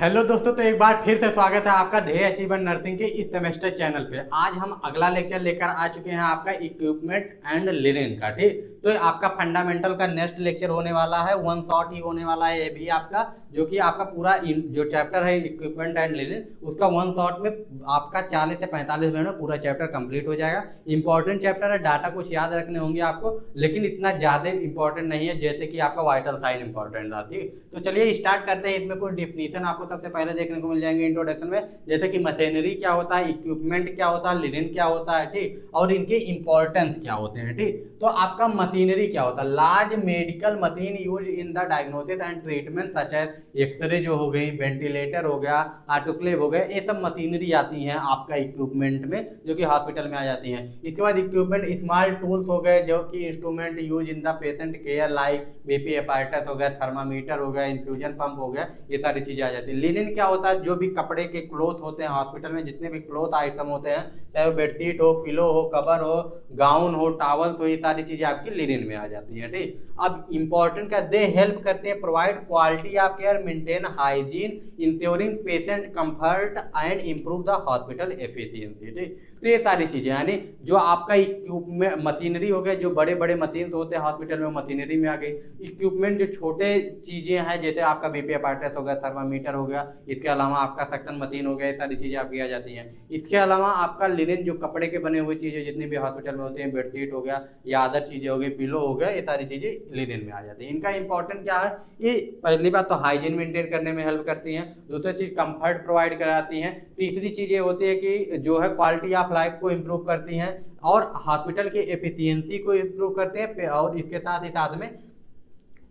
Hello दोस्तों, तो एक बार फिर से स्वागत है आपका ध्येय अचीवमेंट नर्सिंग के इस सेमेस्टर चैनल पे। आज हम अगला लेक्चर लेकर आ चुके हैं आपका इक्विपमेंट एंड लिनेन का। ठीक, तो आपका फंडामेंटल का नेक्स्ट लेक्चर होने वाला है, वन शॉट ही होने वाला है ये भी आपका, जो कि आपका पूरा जो चैप्टर है इक्विपमेंट एंड लिनेन उसका वन शॉट में आपका 40 से 45 मिनट में पूरा चैप्टर कंप्लीट हो जाएगा। इंपॉर्टेंट चैप्टर है, डाटा कुछ याद रखने होंगे आपको, लेकिन इतना ज्यादा इंपॉर्टेंट नहीं है जैसे कि आपका वाइटल साइन इंपॉर्टेंट था। ठीक, तो चलिए स्टार्ट करते हैं। इसमें कुछ डिफिनीशन आपको सबसे पहले देखने को मिल जाएंगे इंट्रोडक्शन में, जैसे कि मशीनरी क्या होता है, इक्विपमेंट क्या होता है, लिनेन क्या होता है, ठीक, और इनके इंपॉर्टेंस क्या होते हैं। ठीक, तो आपका मशीनरी क्या होता है, large medical machine use in the diagnosis and treatment such as xray जो हो गई, वेंटिलेटर हो गया, ऑटोक्लेव हो गया, ये सब मशीनरी आती हैं आपका इक्विपमेंट में, जो कि हॉस्पिटल में आ जाती हैं। इसके बाद इक्विपमेंट स्मॉल टूल्स हो गए, जो कि instrument use in the patient care, like BP apparatus हो गया, थर्मामीटर हो गया, इन्फ्यूजन पंप हो गया, ये सारी चीजें आ जाती है। लिनेन क्या होता है, जो भी कपड़े के क्लोथ होते हैं हॉस्पिटल में, जितने भी क्लोथ आइटम होते हैं, चाहे वो बेडशीट हो, पिलो हो, कवर हो, गाउन हो, टॉवल्स हो, ये सारी चीजें आपकी लिनेन में आ जाती है। ठीक, अब इंपॉर्टेंट क्या, दे हेल्प करते हैं provide quality of care, maintain hygiene, ensuring patient comfort and improve the hospital efficiency. ठीक, तो ये सारी चीजें यानी जो आपका इक्विपमेंट मशीनरी हो गया, जो बड़े बड़े मशीन होते हैं हॉस्पिटल में, मशीनरी में आ गई। इक्विपमेंट जो छोटे चीजें हैं, जैसे आपका बीपी अपैरेटस हो गया, थर्मामीटर हो गया, इसके अलावा आपका सक्शन मशीन हो गया, ये सारी चीजें आपकी आ जाती हैं। इसके अलावा आपका लिनेन, जो कपड़े के बने हुए चीजें जितनी भी हॉस्पिटल में होती हैं, बेडशीट हो गया या अदर चीजें हो गई, पिलो हो गया, ये सारी चीजें लिनेन में आ जाती हैं। इनका इंपॉर्टेंट क्या है, ये पहली बात तो हाइजीन मेंटेन करने में हेल्प करती हैं, दूसरी चीज कंफर्ट प्रोवाइड कराती हैं, तीसरी चीज ये होती है कि जो है क्वालिटी ऑफ लाइफ को इम्प्रूव करती हैं, और हॉस्पिटल की एफिशिएंसी को इम्प्रूव करते हैं, और इसके साथ ही साथ में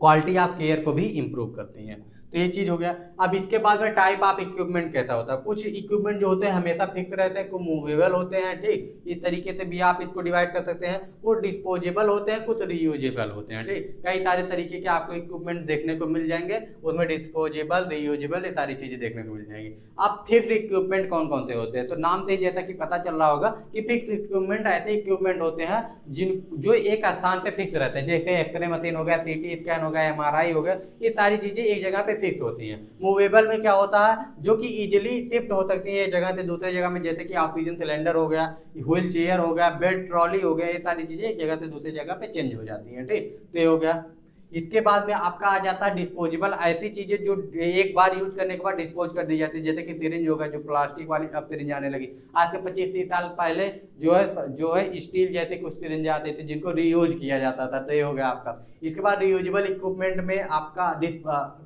क्वालिटी ऑफ केयर को भी इम्प्रूव करती हैं। तो ये चीज हो गया। अब इसके बाद में टाइप ऑफ इक्विपमेंट कैसा होता है, कुछ इक्विपमेंट जो होते हैं हमेशा फिक्स रहते हैं, कुछ मूवेबल होते हैं। ठीक, इस तरीके से भी आप इसको डिवाइड कर सकते हैं, कुछ डिस्पोजेबल होते हैं, कुछ रीयूजेबल होते हैं। ठीक, कई सारे तरीके के आपको इक्विपमेंट देखने को मिल जाएंगे, उसमें डिस्पोजेबल, रीयूजेबल, ये सारी चीजें देखने को मिल जाएंगी। अब फिक्स इक्विपमेंट कौन कौन से होते हैं, तो नाम से जैसा कि पता चल रहा होगा कि फिक्स इक्विपमेंट ऐसे इक्विपमेंट होते हैं जिन जो एक स्थान पे फिक्स रहते हैं, जैसे एक्सरे मशीन हो गया, सीटी स्कैन हो गया, एमआरआई हो गया, ये सारी चीजें एक जगह पे फिक्स होती हैं। मूवेबल में क्या होता है, जो कि इजिली शिफ्ट हो सकती है एक जगह से दूसरे जगह में, जैसे कि ऑक्सीजन सिलेंडर हो गया, व्हील चेयर हो गया, बेड ट्रॉली हो गया, ये सारी चीजें एक जगह से दूसरी जगह पे चेंज हो जाती हैं। ठीक, तो ये हो गया। इसके बाद में आपका आ जाता है डिस्पोजेबल, ऐसी चीजें जो एक बार यूज करने के बाद डिस्पोज कर दी जाती है, जैसे कि सिरिंज होगा, जो प्लास्टिक वाली अब सिरिंज आने लगी। आज से 25-30 साल पहले जो है स्टील जैसे कुछ सिरिंज आते थे जिनको रीयूज किया जाता था, तो ये हो गया आपका। इसके बाद रीयूजेबल इक्विपमेंट में आपका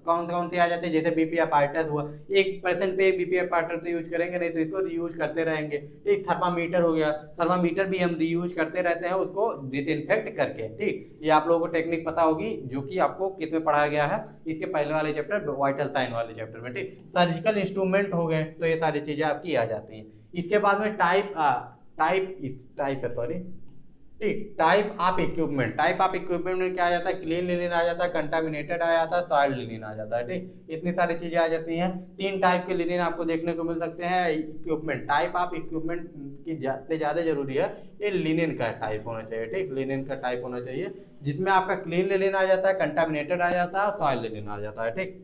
कौन कौन से आ जाते हैं, जैसे बीपी अपैरेटस हुआ, 1% पे बीपी अपैरेटस तो यूज करेंगे नहीं, तो इसको रीयूज करते रहेंगे। ठीक, थर्मामीटर हो गया, थर्मामीटर भी हम रीयूज करते रहते हैं उसको डिसइंफेक्ट करके। ठीक, ये आप लोगों को टेक्निक पता होगी, जो कि आपको किस में पढ़ाया गया है, इसके पहले वाले चैप्टर वाइटल साइन वाले चैप्टर में। ठीक, सर्जिकल इंस्ट्रूमेंट हो गए, तो ये सारी चीजें आपकी आ जाती हैं। इसके बाद में टाइप है, सॉरी, ठीक, टाइप ऑफ इक्विपमेंट में क्या आ जाता है, क्लीन लिनेन आ जाता है, कंटामिनेटेड आ जाता है, सॉइल्ड लिनेन आ जाता है। ठीक, इतनी सारी चीजें आ जाती हैं। 3 टाइप के लिनेन आपको देखने को मिल सकते हैं इक्विपमेंट। टाइप ऑफ इक्विपमेंट की ज्यादा जरूरी है, ये लिनेन का टाइप होना चाहिए। ठीक, लिनेन का टाइप होना चाहिए, जिसमें आपका क्लीन लिनेन आ जाता है, कंटामिनेटेड आ जाता है, सॉइल लिनेन आ जाता है। ठीक,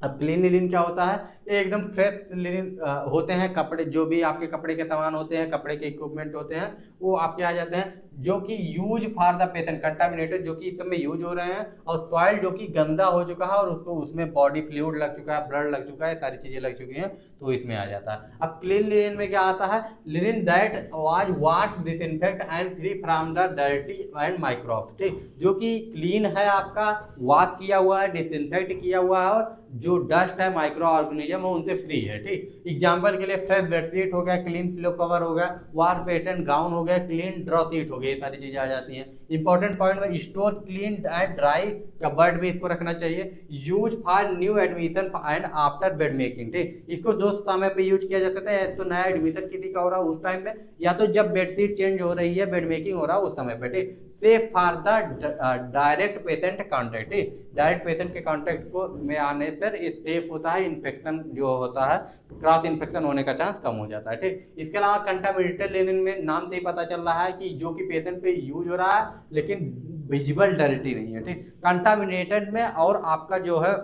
अब क्लीन लिनिन क्या होता है, ये एकदम फ्रेश लिनिन होते हैं, कपड़े जो भी आपके कपड़े के सामान होते हैं, कपड़े के इक्विपमेंट होते हैं, वो आपके आ जाते हैं, जो कि use for the patient, contaminated जो कि इस समय यूज हो रहे हैं, और सॉइल जो कि गंदा हो चुका है और उसको उसमें बॉडी फ्लूइड लग चुका है, ब्लड लग चुका है, सारी चीजें लग चुकी हैं, तो इसमें आ जाता है। अब क्लीन लिनिन में क्या आता है, linen that was wash disinfect and free from the dirty and microbes. ठीक, जो कि क्लीन है, आपका वॉश किया हुआ है, डिसइंफेक्ट किया हुआ है, और जो डस्ट है, माइक्रो ऑर्गेनिज्म है, उनसे फ्री है। ठीक, एग्जांपल के लिए फ्रेश बेडशीट हो गया, क्लीन पिलो कवर हो गया, वार पेटेंट गाउन हो गया, क्लीन ड्रॉ सीट हो गया, ये सारी चीजें आ जाती हैं। इंपॉर्टेंट पॉइंट में store clean and dry cupboard भी इसको रखना चाहिए। Use for new admission and after bed making. ठीक, इसको दो समय पे यूज किया जा सकता है, तो नया एडमिशन किसी का हो रहा है उस टाइम पे, या तो जब बेडशीट चेंज हो रही है, बेड मेकिंग हो रहा है उस समय पे। ठीक, safe for the direct patient contact. Direct patient के कॉन्टेक्ट को में आने पर सेफ होता है, इन्फेक्शन जो होता है, क्रॉस इन्फेक्शन होने का चांस कम हो जाता है। ठीक, इसके अलावा कंटामिनेटेड लिनिन में नाम से ही पता चल रहा है कि जो कि पेशेंट पे यूज हो रहा है, लेकिन विजिबल डर्टी नहीं है। ठीक, कंटामिनेटेड में और आपका जो है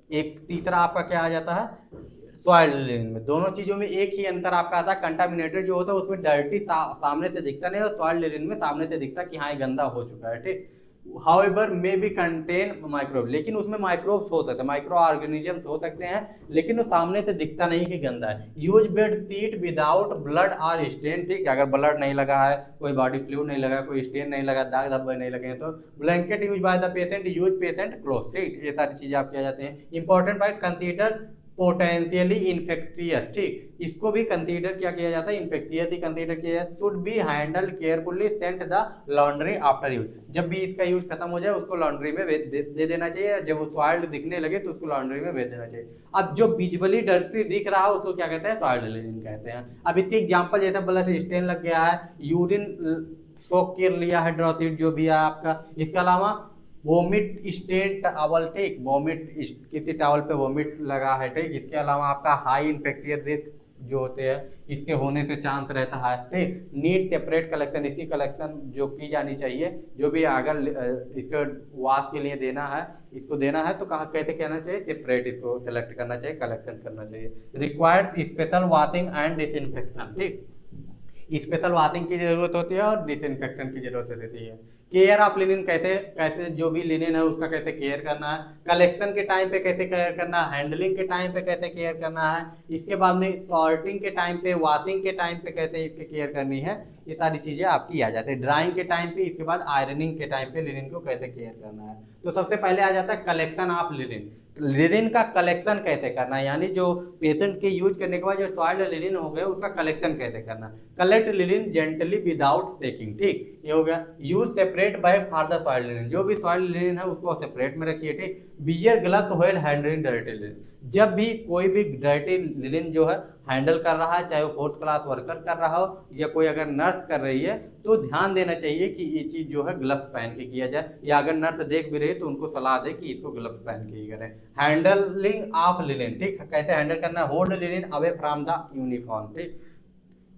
एक तीसरा आपका क्या आ जाता है, सॉइल्ड लिनेन में। दोनों चीजों में एक ही अंतर आपका आता है, कंटामिनेटेड जो होता है उसमें डर्टी सामने से दिखता नहीं, और सॉइल्ड लिनेन में सामने से दिखता कि हाँ ये गंदा हो चुका है, ठीक। However may be contain microbe, लेकिन उसमें माइक्रोब्स हो सकते हैं, माइक्रो ऑर्गेनिजम्स हो सकते हैं, लेकिन वो सामने से दिखता नहीं कि गंदा है। Use bed sheet without blood और स्टेन, ठीक है, अगर ब्लड नहीं लगा है, कोई बॉडी फ्लूइड नहीं लगा, कोई स्टेन नहीं लगा, दाग धब्बे नहीं लगे हैं, तो blanket use by the patient, use patient cloth, ठीक, ये सारी चीजें आप किया जाते हैं। Important point, consider potentially infectious, ठीक, इसको भी कंसीडर क्या किया जाता है, इन्फेक्शियस ही कंसीडर किया जाता है। Should be handle carefully, sent the laundry after use, जब भी इसका यूज खत्म हो जाए उसको लॉन्ड्री में दे देना चाहिए, जब वो सॉइल्ड दिखने लगे तो उसको लॉन्ड्री में भेज देना चाहिए। अब जो विजुअली डर्टी दिख रहा है उसको क्या कहते हैं, सॉइल्ड लिनेन कहते हैं। अब इसकी एग्जांपल जैसे ब्लड स्टेन लग गया है, यूरिन सोक कर लिया है, ड्रॉसिड जो भी है आपका, इसके अलावा वोमिट स्टेन टॉवल, ठीक, वोमिट किसी टॉवल पे वोमिट लगा है, ठीक, इसके अलावा आपका हाई इन्फेक्टियस रिस्क जो होते हैं इसके होने से चांस रहता है, ठीक। नीड सेपरेट कलेक्शन, इसकी कलेक्शन जो की जानी चाहिए, जो भी अगर इसको वाश के लिए देना है, इसको देना है तो कहाँ कैसे कहना चाहिए, सेपरेट इसको सेलेक्ट करना चाहिए, कलेक्शन करना चाहिए। Required special washing and disinfection, ठीक, स्पेशल वॉशिंग की जरूरत होती है और डिसइंफेक्शन की जरूरत होती है। केयर ऑफ लिनिन, कैसे कैसे जो भी लिनिन है उसका कैसे केयर करना है, कलेक्शन के टाइम पे कैसे केयर करना है, हैंडलिंग के टाइम पे कैसे केयर करना है, इसके बाद में सॉर्टिंग के टाइम पे, वॉशिंग के टाइम पे कैसे इसकी केयर करनी है, ये सारी चीजें आपकी आ जाती है। ड्राइंग के टाइम पे, इसके बाद आयरनिंग के टाइम पे लिनिन को कैसे केयर करना है। तो सबसे पहले आ जाता है कलेक्शन ऑफ लिनिन, लिनिन का कलेक्शन कैसे करना है, यानी जो पेशेंट के यूज करने के बाद जो सॉइल्ड लिनिन हो गया उसका कलेक्शन कैसे करना है। Collect linen gently without shaking, ठीक, ये हो गया। Use separate bag for the soiled linen, जो भी सॉइल्ड लिनिन है उसको सेपरेट में रखिए, ठीक। Wear gloves when handling dirty linen, जब भी कोई भी डर्टी लिनिन जो है हैंडल कर रहा है, चाहे वो फोर्थ क्लास वर्कर कर रहा हो या कोई अगर नर्स कर रही है, तो ध्यान देना चाहिए कि ये चीज जो है ग्लव्स पहन के किया जाए, या अगर नर्स देख भी रही है तो उनको सलाह दे कि इसको ग्लव्स पहन के ही करें। हैंडलिंग ऑफ लिनिन, ठीक, कैसे हैंडल करना है, hold linen away from the uniform, ठीक,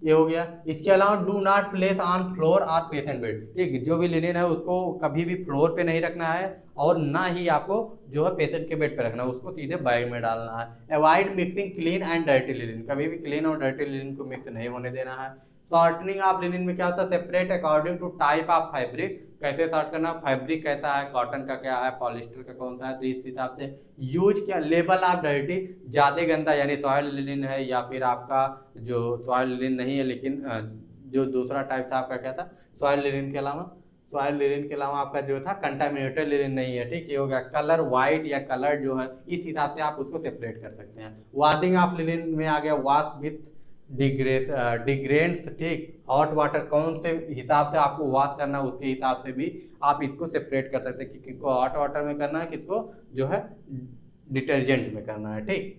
ये हो गया। इसके अलावा do not place on floor और पेशेंट बेड, ठीक, जो भी लिनिन है उसको कभी भी फ्लोर पे नहीं रखना है, और ना ही आपको जो है पेशेंट के बेड पे रखना है, उसको सीधे बैग में डालना है। Avoid mixing clean and dirty linen, कभी भी क्लीन और डर्टी लिनिन को मिक्स नहीं होने देना है। शॉर्टनिंग ऑफ लिनिन में क्या होता है, separate according to type of fabric, कैसे शॉर्ट करना, फैब्रिक कैसा है, कॉटन का क्या है, पॉलिस्टर का कौन सा है, तो इस हिसाब से। यूज क्या, लेवल ऑफ डर्टी, ज्यादा गंदा यानी सॉइल लिनिन है, या फिर आपका जो सॉइल लिनिन नहीं है लेकिन जो दूसरा टाइप था आपका क्या था, सॉइल लिनिन के अलावा, सॉइल लिनिन के अलावा आपका जो था कंटामिनेटेड लिनिन नहीं है, ठीक, ये हो गया। कलर वाइट या कलर जो है इस हिसाब से आप उसको सेपरेट कर सकते हैं। वॉशिंग ऑफ लिनिन में आ गया, वॉश विथ डिग्रेड्स, ठीक, हॉट वाटर कौन से हिसाब से आपको वॉश करना है उसके हिसाब से भी आप इसको सेपरेट कर सकते हैं कि किसको हॉट वाटर में करना है, किसको जो है डिटर्जेंट में करना है, ठीक।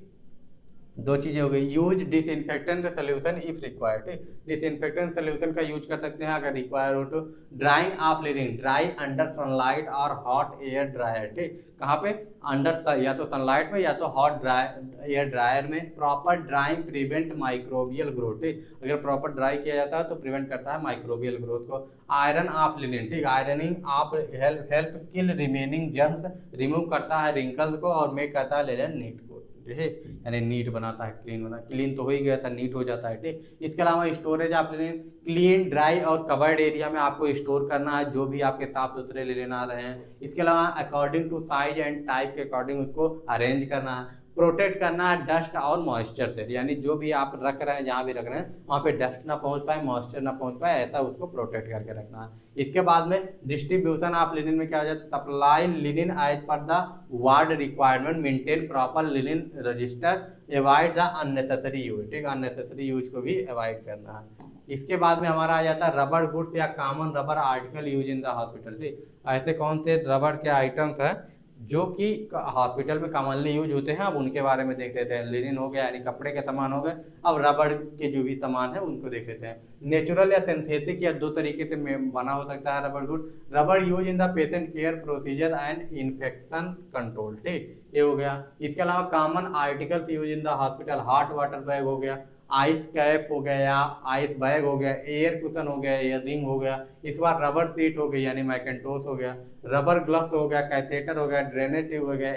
दो चीजें हो गई। Use disinfectant solution if required, ठीक, डिसइंफेक्टेंट सोल्यूशन का यूज कर सकते हैं अगर रिक्वायर हो तो। Drying of linen, dry under sunlight और हॉट एयर ड्रायर, ठीक, कहाँ पे, अंडर, या तो सनलाइट में या तो हॉट एयर ड्रायर में। Proper drawing prevent microbial growth, ठीक, अगर प्रॉपर ड्राई किया जाता है तो प्रिवेंट करता है माइक्रोबियल ग्रोथ को। आयरन ऑफ लिनिन, ठीक, ironing of help kill remaining germs, remove करता है रिंकल्स को और मेक करता है लिनिन नीट को, यानी नीट बनाता है, क्लीन बना, क्लीन तो हो ही गया था, नीट हो जाता है, ठीक। इसके अलावा स्टोरेज आप लिनिन, क्लीन ड्राई और कवर्ड एरिया में आपको स्टोर करना है जो भी आपके साफ सुथरे लिनिन आ रहे हैं। इसके अलावा according to size and type के अकॉर्डिंग उसको अरेंज करना है। प्रोटेक्ट करना है डस्ट और मॉइस्चर से, यानी जो भी आप रख रहे हैं, जहाँ भी रख रहे हैं वहाँ पे डस्ट ना पहुँच पाए, मॉइस्चर ना पहुँच पाए, ऐसा उसको प्रोटेक्ट करके रखना है। इसके बाद में डिस्ट्रीब्यूशन ऑफ लिनिन में क्या हो जाता है, supply linen as per the ward requirement, maintain proper linen register, avoid the unnecessary use, ठीक, अननेसेसरी यूज को भी अवॉइड करना है। इसके बाद में हमारा आ जाता है रबर गुड्स या common rubber article use in the hospital, ठीक, ऐसे कौन से रबर के आइटम्स हैं जो कि हॉस्पिटल में कॉमनली यूज होते हैं, अब उनके बारे में देख लेते हैं। लिनिन हो गया यानी कपड़े के सामान हो गए, अब रबड़ के जो भी सामान है उनको देख लेते हैं। नेचुरल या सिंथेटिक, या दो तरीके से बना हो सकता है रबड़ गुड। रबड़ use in the patient care procedure and infection control, ठीक, ये हो गया। इसके अलावा common articles use in the hospital, hot water bag हो गया, आइस कैप हो गया, आइस बैग हो गया, एयर कुशन हो गया, एयर रिंग हो गया। इस बार रबर सीट हो गई यानी मैकेंटोस हो गया, रबर ग्लव्स हो गया, कैथेटर हो गया, ड्रेनेज ट्यूब हो गया,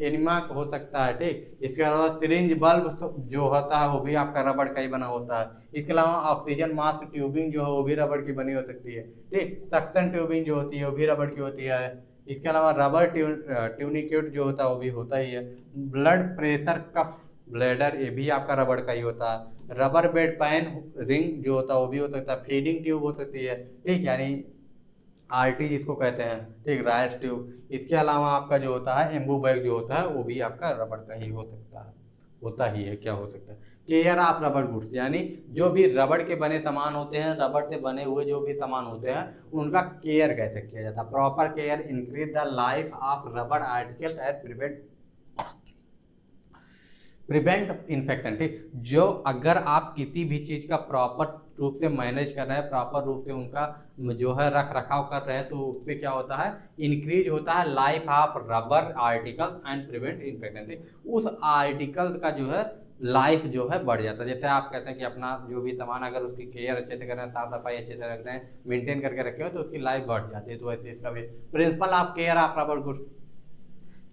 एनिमा हो सकता है, ठीक। इसके अलावा सिरिंज बल्ब जो होता है वो भी आपका रबड़ का ही बना होता है। इसके अलावा ऑक्सीजन मास्क ट्यूबिंग जो है वो भी रबड़ की बनी हो सकती है, ठीक। सक्शन ट्यूबिंग जो होती है वो भी रबड़ की होती है। इसके अलावा रबर ट्यूनिकेट जो होता है वो भी होता ही है। ब्लड प्रेशर कफ ब्लेडर ये भी आपका रबड़ का ही होता है। रबर बेड पैन रिंग जो होता है वो भी हो सकता है। फीडिंग ट्यूब हो सकती है, ठीक, यानी आरटी जिसको कहते हैं, ठीक, राइस ट्यूब। इसके अलावा आपका जो होता है एम्बू बैग जो होता है वो भी आपका रबड़ का ही हो सकता है, होता ही है, क्या हो सकता है। केयर ऑफ रबर गुड्स, यानी जो भी रबड़ के बने सामान होते हैं, रबड़ से बने हुए जो भी सामान होते हैं उनका केयर कैसे किया जाता है। Proper care increase the life of रबड़ आर्टिकल एंड प्रिवेंट इन्फेक्शन, ठीक। जो अगर आप किसी भी चीज का प्रॉपर रूप से मैनेज कर रहे हैं, प्रॉपर रूप से उनका जो है रख रखाव कर रहे हैं, तो उससे क्या होता है, इंक्रीज होता है life of rubber articles and prevent infection, ठीक। उस आर्टिकल का जो है लाइफ जो है बढ़ जाता है। जैसे आप कहते हैं कि अपना जो भी सामान अगर उसकी केयर अच्छे से कर रहे हैं, साफ सफाई अच्छे से रख रहे हैं, मेंटेन करके रखे हो, तो उसकी लाइफ बढ़ जाती है। तो वैसे इसका भी principle of care of rubber goods,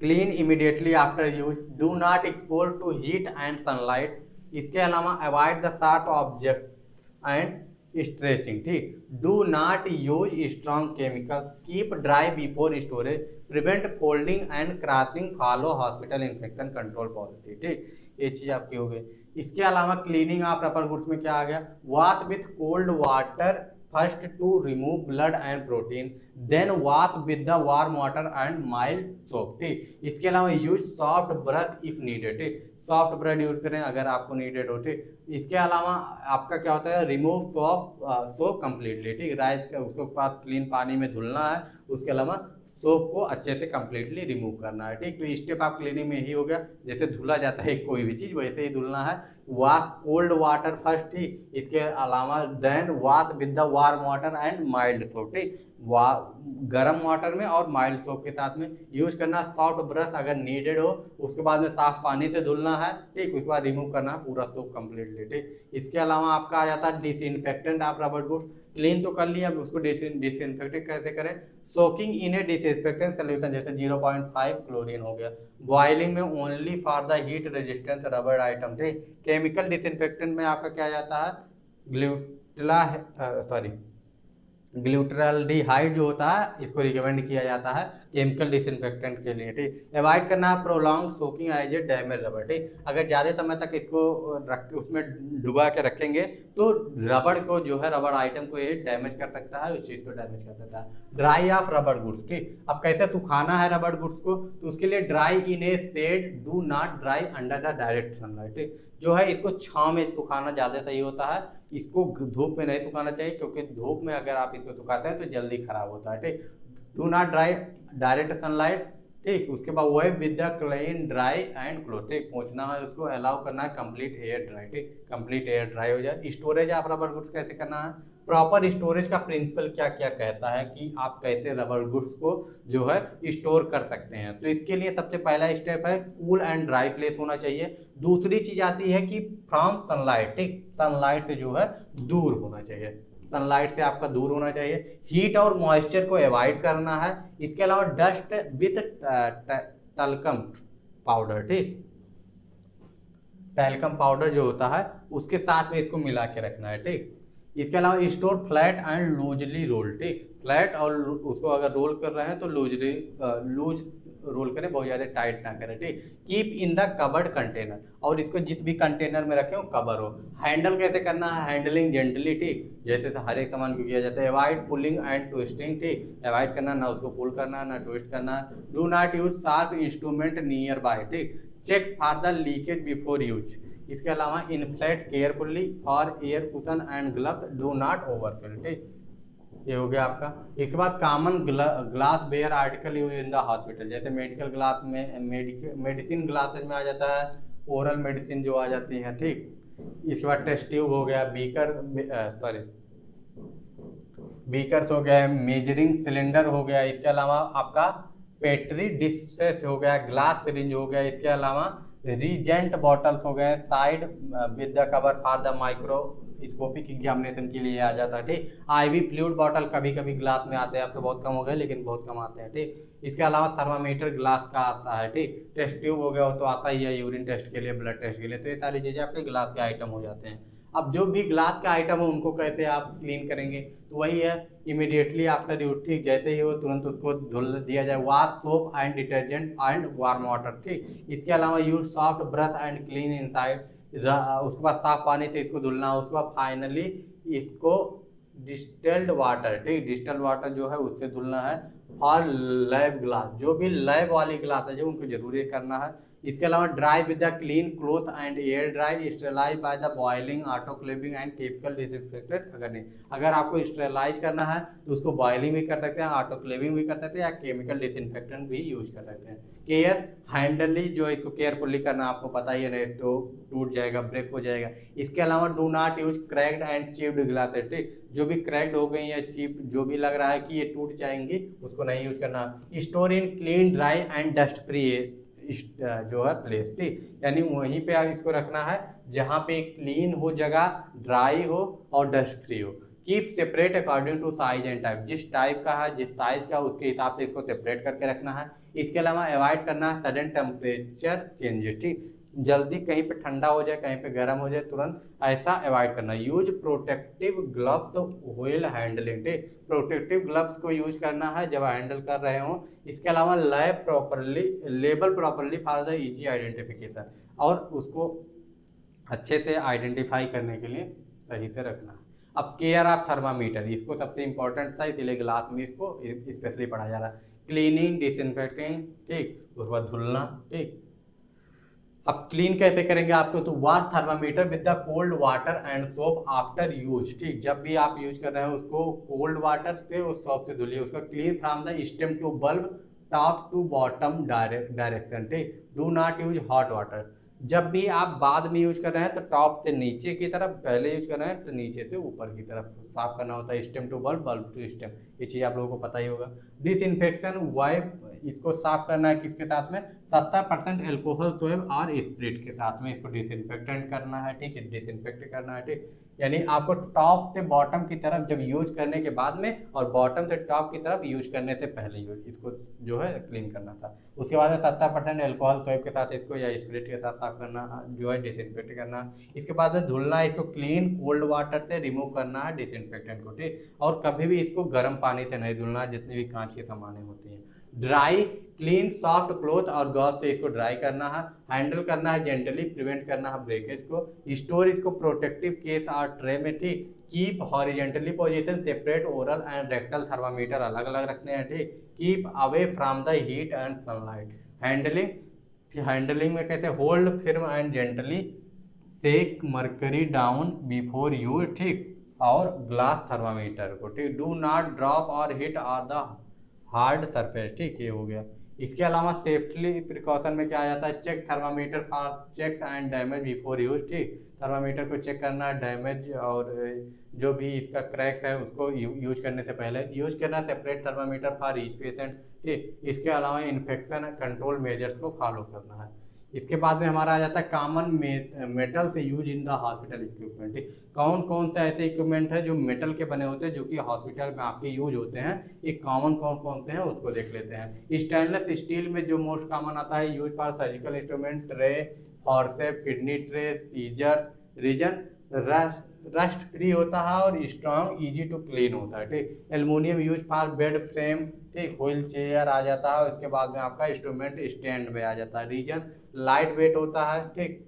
clean immediately after use, do not expose to heat and sunlight. इसके अलावा avoid the sharp object and stretching, ठीक। Do not use strong chemical, keep dry before storage, prevent folding and crossing, follow hospital infection control policy, ठीक। ये चीज आपकी हो गई। इसके अलावा क्लीनिंग ऑफ रबर गुड्स में क्या आ गया, wash with cold water first to remove blood and protein, then wash with the warm water and mild soap, ठीक। इसके अलावा use soft brush if needed, ठीक। सॉफ्ट ब्रश यूज करें अगर आपको नीडेड हो, ठीक। इसके अलावा आपका क्या होता है, रिमूव सोप कंप्लीटली, ठीक। राइस उसको पास क्लीन पानी में धुलना है, उसके अलावा सोप को अच्छे से कंप्लीटली रिमूव करना है, ठीक। तो स्टेप ऑफ क्लीनिंग में ही हो गया, जैसे धुला जाता है कोई भी चीज वैसे ही धुलना है। वॉश कोल्ड वाटर फर्स्ट, ठीक। इसके अलावा then wash with the warm water and mild soap, ठीक। गर्म वाटर में और माइल्ड सोप के साथ में यूज करना। सॉफ्ट ब्रश अगर नीडेड हो, उसके बाद में साफ पानी से धुलना है, ठीक। उसके बाद रिमूव करना है पूरा सोप कंप्लीटली, ठीक। इसके अलावा आपका आ जाता है disinfectant of rubber goods, clean तो कर लिया, अब उसको डिसइंफेक्टेंट कैसे करें, सोकिंग इन ए डिसइंफेक्टेंट सोल्यूशन, जैसे 0.5 क्लोरीन हो गया, बॉइलिंग में only for the heat resistance rubber item, ठीक। केमिकल डिसइंफेक्टेंट में आपका क्या जाता है, ग्लूटरल्डिहाइड जो होता है इसको रिकमेंड किया जाता है केमिकल डिसइंफेक्टेंट के लिए, ठीक। अवॉइड करना है prolong soaking as a damage rubber, ठीक। अगर ज़्यादा समय तक इसको उसमें डुबा के रखेंगे तो रबड़ को जो है, रबड़ आइटम को ये डैमेज कर सकता है, उस चीज़ को डैमेज कर सकता है। ड्राई ऑफ रबर गुड्स, ठीक। अब कैसे सुखाना है रबड़ गुड्स को, तो उसके लिए dry in a shade, do not dry under the direct sunlight, ठीक। जो है इसको छांव में सुखाना ज़्यादा सही होता है, इसको धूप में नहीं सुखाना चाहिए, क्योंकि धूप में अगर आप इसको सुखाते हैं तो जल्दी खराब होता है, ठीक। Do not dry direct sunlight, ठीक। उसके बाद web with the clean dry and cloth, ठीक। पहुंचना है उसको अलाउ करना है कंप्लीट एयर ड्राई, ठीक। कंप्लीट एयर ड्राई हो जाए। स्टोरेज ऑफ रबर गुड्स कैसे करना है, प्रॉपर स्टोरेज का प्रिंसिपल क्या क्या कहता है कि आप कैसे रबर गुड्स को जो है स्टोर कर सकते हैं। तो इसके लिए सबसे पहला स्टेप है कूल एंड ड्राई प्लेस होना चाहिए। दूसरी चीज आती है कि फ्रॉम सनलाइट, ठीक। सनलाइट से जो है दूर होना चाहिए, सनलाइट से आपका दूर होना चाहिए। हीट और मॉइस्चर को अवॉइड करना है। इसके अलावा डस्ट विथ टल्कम पाउडर, ठीक। टैल्कम पाउडर जो होता है उसके साथ में इसको मिला के रखना है, ठीक। इसके अलावा store flat and loosely roll, ठीक। फ्लैट और उसको अगर रोल कर रहे हैं तो लूज रोल करें, बहुत ज़्यादा टाइट ना करें, ठीक। Keep in the covered container, और इसको जिस भी कंटेनर में रखें वो कवर हो। हैंडल कैसे करना है, हैंडलिंग जेंटली, ठीक। जैसे हर एक सामान को किया जाता है। अवॉइड पुलिंग एंड ट्विस्टिंग, ठीक। अवॉइड करना, ना उसको पुल करना ना ट्विस्ट करना। Do not use sharp instrument nearby, ठीक। Check for the leakage before use. इसके अलावा inflate carefully for air cushion and gloves, do not overfill, ठीक। ये हो गया आपका। इसके बाद common glass ware article use in the hospital, जैसे मेडिकल ग्लास में मेडिसिन ग्लासेज में आ जाता है, ओरल मेडिसिन जो आ जाती है, ठीक। इसके बाद टेस्ट ट्यूब हो गया, बीकर्स हो गया, मेजरिंग सिलेंडर हो गया। इसके अलावा आपका पेट्री डिशेस हो गया, ग्लास सिरिंज हो गया। इसके अलावा रीजेंट बॉटल्स हो गए, side with the cover for the microscopic examination के लिए आ जाता है, ठीक। आईवी फ्लूइड बॉटल कभी कभी ग्लास में आते हैं, अब तो बहुत कम हो गए लेकिन बहुत कम आते हैं, ठीक। इसके अलावा थर्मामीटर ग्लास का आता है, ठीक, टेस्ट ट्यूब हो गया, वो तो आता ही है यूरिन टेस्ट के लिए, ब्लड टेस्ट के लिए, तो ये सारी चीज़ें आपके ग्लास के आइटम हो जाते हैं। अब जो भी ग्लास का आइटम है उनको कैसे आप क्लीन करेंगे, तो वही है, इमीडिएटली आफ्टर यूज, ठीक, जैसे ही हो तुरंत उसको धुल दिया जाए, wash soap and detergent and warm water, ठीक। इसके अलावा use soft brush and clean inside, उसके बाद साफ पानी से इसको धुलना, उसके बाद फाइनली इसको डिस्टिल्ड वाटर, ठीक, डिस्टिल्ड वाटर जो है उससे धुलना है। और लैब ग्लास, जो भी लैब वाली ग्लास है जो उनको जरूरी करना है। इसके अलावा dry with the clean cloth and air dry, sterilise by the boiling, autoclaving and chemical disinfected. अगर नहीं, अगर आपको स्टेरलाइज करना है तो उसको बॉइलिंग भी कर सकते हैं, ऑटोक्लेविंग भी कर सकते हैं, या केमिकल डिसइंफेक्टेंट भी यूज कर सकते हैं। केयर हैंडली, जो इसको केयरफुल्ली करना आपको पता ही है, नहीं तो टूट जाएगा, ब्रेक हो जाएगा। इसके अलावा do not use cracked and chipped glasses, ठीक, जो भी क्रैक्ड हो गई या चिप जो भी लग रहा है कि ये टूट जाएंगी उसको नहीं यूज करना। Store in clean dry and dust free जो है प्लेस, ठीक, यानी वहीं पे आप इसको रखना है जहाँ पे क्लीन हो जगह, ड्राई हो और डस्ट फ्री हो। Keep separate according to size and type, जिस टाइप का है, जिस साइज का, उसके हिसाब से इसको सेपरेट करके रखना है। इसके अलावा अवॉइड करना है सडन टेम्परेचर चेंजेस, ठीक, जल्दी कहीं पे ठंडा हो जाए, कहीं पे गर्म हो जाए, तुरंत ऐसा अवॉइड करना। Use protective gloves wheel handling, ठीक, प्रोटेक्टिव ग्लव्स को यूज करना है जब हैंडल कर रहे हो। इसके अलावा label properly for the easy identification, और उसको अच्छे से आइडेंटिफाई करने के लिए सही से रखना। अब केयर ऑफ थर्मामीटर, इसको सबसे इंपॉर्टेंट था, इसीलिए ग्लास में इसको स्पेशली पढ़ा जा रहा है। क्लीनिंग, डिसइंफेक्टिंग, ठीक, उसके बाद धुलना, ठीक। अब क्लीन कैसे करेंगे आपको, तो wash thermometer with the cold water and soap after use, ठीक, जब भी आप यूज कर रहे हैं उसको कोल्ड वाटर से और सोप से धुलिए। उसका clean from the stem to bulb, top to bottom direction, ठीक, do not use hot water. जब भी आप बाद में यूज कर रहे हैं तो टॉप से नीचे की तरफ, पहले यूज कर रहे हैं तो नीचे से ऊपर की तरफ साफ करना होता है, stem to bulb, bulb to stem, ये चीज़ आप लोगों को पता ही होगा। डिसइंफेक्शन वाइप, इसको साफ करना है किसके साथ में, 70% एल्कोहल सोएब और स्प्रिट के साथ में इसको डिसइंफेक्टेंट करना है, ठीक है, डिसइंफेक्ट करना है, ठीक। यानी आपको टॉप से बॉटम की तरफ जब यूज करने के बाद में, और बॉटम से टॉप की तरफ यूज करने से पहले यूज इसको जो है क्लीन करना था। उसके बाद में 70% एल्कोहल सोएब के साथ इसको या स्प्रिट के साथ साफ करना जो है, डिसइंफेक्ट करना। इसके बाद में धुलना, इसको क्लीन कोल्ड वाटर से रिमूव करना है डिसइंफेक्टेंट को, ठीक, और कभी भी इसको गर्म पानी से नहीं धुलना, जितनी भी कांच की सामानें होती हैं। ड्राई क्लीन सॉफ्ट क्लोथ और गॉज से इसको ड्राई करना है। हैंडल करना है जेंटली, प्रिवेंट करना है ब्रेकेज को। स्टोर इसको प्रोटेक्टिव केस और ट्रे में, ठीक। Keep horizontally position, separate oral and rectal thermometer अलग अलग रखने हैं, ठीक। Keep away from the heat and sunlight. Handling में कैसे, hold firm and gently, shake mercury down before use, ठीक, और ग्लास थर्मामीटर को, ठीक, डू नॉट ड्रॉप और hit or the hard surface, ठीक, ये हो गया। इसके अलावा सेफ्टी प्रिकॉशन में क्या आ जाता है, check thermometer for checks and damage before use, ठीक, थर्मामीटर को चेक करना, डैमेज और जो भी इसका क्रैक्स है उसको यूज करने से पहले यूज करना। Separate thermometer for each patient, ठीक। इसके अलावा इन्फेक्शन कंट्रोल मेजर्स को फॉलो करना है। इसके बाद में हमारा आ जाता है कॉमन मेटल से use in the hospital equipment, ठीक, कौन कौन से ऐसे इक्विपमेंट है जो मेटल के बने होते हैं जो कि हॉस्पिटल में आपके यूज होते हैं, ये कॉमन कौन कौन से हैं उसको देख लेते हैं। स्टेनलेस स्टील में जो मोस्ट कॉमन आता है, use for surgical instrument, tray, forceps, kidney tray, scissor, reason, rust free होता है और स्ट्रॉन्ग, इजी टू क्लीन होता है, ठीक। Aluminium use for bed frame, ठीक, व्हील चेयर आ जाता है। उसके बाद में आपका इंस्ट्रूमेंट स्टैंड में आ जाता है। रीजन लाइट वेट होता है, ठीक,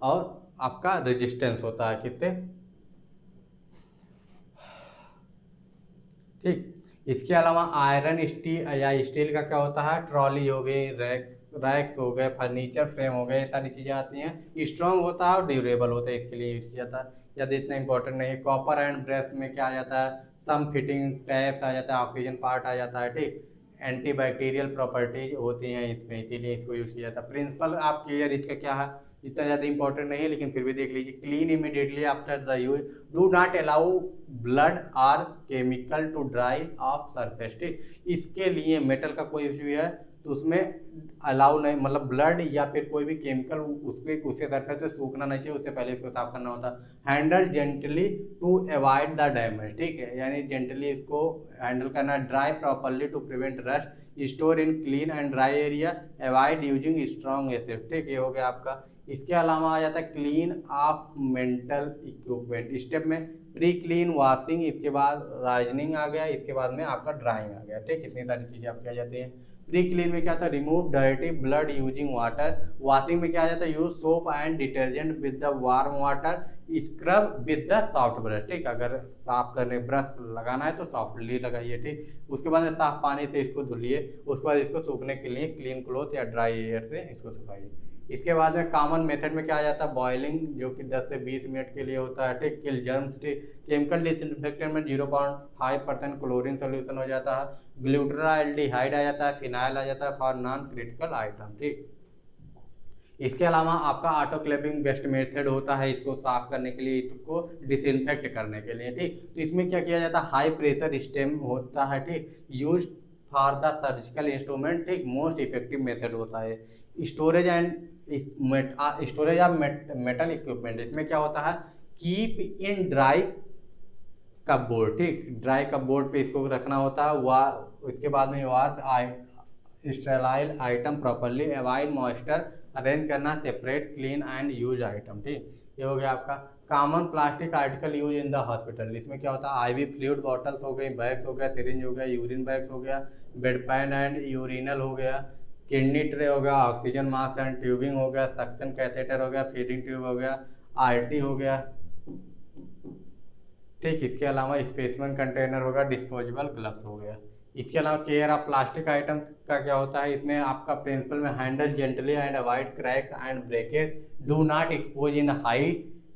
और आपका रेजिस्टेंस होता है किससे, ठीक। इसके अलावा आयरन स्टील या स्टील का क्या होता है, ट्रॉली हो गई, रैक्स हो गए, फर्नीचर फ्रेम हो गए, सारी चीज़ें आती हैं। स्ट्रॉन्ग होता है और ड्यूरेबल होता है, इसके लिए यूज किया जाता है, यदि इतना इंपॉर्टेंट नहीं है। कॉपर एंड ब्रेस में क्या आ जाता है, सम फिटिंग टैप्स आ जाता है, ऑक्सीजन पार्ट आ जाता है, ठीक। एंटीबैक्टीरियल प्रॉपर्टीज होती हैं इसमें, इसीलिए इसको यूज किया जाता है। प्रिंसिपल ऑफ केयर इसका क्या है, इतना ज़्यादा इंपॉर्टेंट नहीं है लेकिन फिर भी देख लीजिए। Clean immediately after the use, do not allow blood और chemical to dry off surface, ठीक। इसके लिए मेटल का कोई इश्यू है तो उसमें अलाउ नहीं, मतलब ब्लड या फिर कोई भी केमिकल उसके सरफेस पे सूखना नहीं चाहिए, उससे पहले इसको साफ करना होता है। Handle gently to avoid the damage, ठीक है, यानी जेंटली इसको हैंडल करना। Dry properly to prevent rust, store in clean and dry area, avoid using strong acid, ठीक, ये हो गया आपका। इसके अलावा आ जाता है clean of mental equipment. Step में प्री क्लीन वॉशिंग, इसके बाद राइजनिंग आ गया, इसके बाद में आपका ड्राइंग आ गया, ठीक, इतनी सारी चीजें आपकी आ जाती हैं। प्री क्लीन में क्या था, remove dirty blood using water. Washing में क्या आ जाता है, use soap and detergent with the warm water, scrub with the soft brush, ठीक, अगर साफ करने ब्रश लगाना है तो सॉफ्टली लगाइए, ठीक। उसके बाद साफ पानी से इसको धुलिए, उसके बाद इसको सूखने के लिए क्लीन क्लॉथ या ड्राई एयर से इसको सुखाइए। इसके बाद में कॉमन मेथड में क्या आ जाता है, बॉइलिंग, जो कि 10 से 20 मिनट के लिए होता है, ठीक, किल जर्म्स, ठीक। केमिकल डिसइंफेक्टेंट में 0.5% क्लोरीन सोल्यूशन हो जाता है। ग्लूटराल्डिहाइड आ जाता है, फिनाइल आ जाता है फॉर नॉन क्रिटिकल आइटम, ठीक। इसके अलावा आपका ऑटोक्लेविंग बेस्ट मेथड होता है इसको साफ करने के लिए, इसको डिसइंफेक्ट करने के लिए, ठीक। तो इसमें क्या किया जाता है, हाई प्रेशर स्टेम होता है, ठीक, use for the surgical instrument, ठीक, मोस्ट इफेक्टिव मेथड होता है। Storage and storage of metal equipment, इसमें क्या होता है, कीप इन ड्राई कपबोर्ड, ठीक, ड्राई कपबोर्ड पे इसको रखना होता है। इसके बाद में wrap sterile item properly, avoid moisture, arrange करना separate clean and use item, ठीक, ये हो गया आपका। Common plastic article use in the hospital, इसमें क्या होता है, आईवी फ्लूइड बॉटल्स हो गई, बैग्स हो गया, सिरिंज हो गया, यूरिन बैग्स हो गया, बेड पैन एंड यूरिनल हो गया, किडनी ट्रे हो गया, ऑक्सीजन मास्क एंड ट्यूबिंग हो गया, सक्शन कैथेटर हो गया, फीडिंग ट्यूब हो गया, आरटी हो गया, ठीक। इसके अलावा स्पेसिमेन कंटेनर होगा, डिस्पोजेबल ग्लव्स हो गया। इसके अलावा केयर ऑफ प्लास्टिक आइटम का क्या होता है, इसमें आपका प्रिंसिपल में handle gently and avoid cracks and breakage, do not expose in high